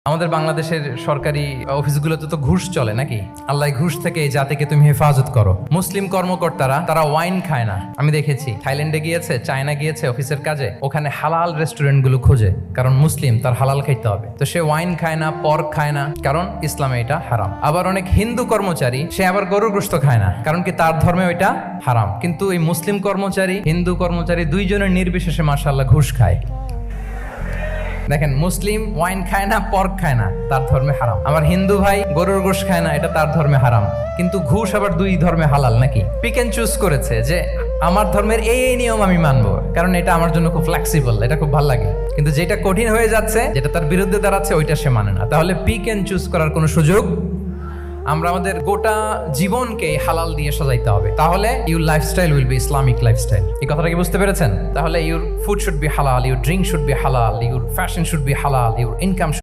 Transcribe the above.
আমাদের বাংলাদেশের সরকারি অফিসগুলোতে তো ঘুষ চলে নাকি? আল্লাহ ঘুষ থেকে এই জাতিকে তুমি হেফাজত করো। মুসলিম কর্মকর্তারা তারা ওয়াইন খায় না, আমি দেখেছি। থাইল্যান্ডে গিয়েছে, চায়না গিয়েছে অফিসের কাজে, ওখানে হালাল রেস্টুরেন্ট গুলো খুঁজে, কারণ মুসলিম তার হালাল খাইতে হবে। তো সে ওয়াইন খায় না, পর্ক খায় না, কারণ ইসলামে এটা হারাম। আবার অনেক হিন্দু কর্মচারী সে আবার গরুর গোশত খায় না, কারণ কি তার ধর্মে ওইটা হারাম। কিন্তু এই মুসলিম কর্মচারী, হিন্দু কর্মচারী দুইজনের নির্বিশেষে মাশাআল্লাহ ঘুষ খায়। দেখেন, মুসলিম ওয়াইন খায় না, পর্ক খায় না, তার ধর্মে হারাম। আমার হিন্দু ভাই গরুর গোশত খায় না, এটা তার ধর্মে হারাম। কিন্তু ঘুষ আবার দুই ধর্মে হালাল নাকি? পিক এন্ড চুজ করেছে যে আমার ধর্মের এই নিয়ম আমি মানবো, কারণ এটা আমার জন্য খুব ফ্লেক্সিবল, এটা খুব ভালো লাগে। কিন্তু যেটা কঠিন হয়ে যাচ্ছে, যেটা তার বিরুদ্ধে দাঁড়াচ্ছে, ওইটা সে মানে না। তাহলে পিক এন্ড চুজ করার কোনো সুযোগ? আমরা আমাদের গোটা জীবনকে হালাল দিয়ে সাজাইতে হবে, তাহলে your lifestyle will be Islamic lifestyle. এই কথাটা কি বুঝতে পেরেছেন? তাহলে ইউর ফুড শুড বি হালাল, ইউর ড্রিঙ্ক শুড বি হালাল, ইউর ফ্যাশন শুড বি হালাল, ইউর ইনকাম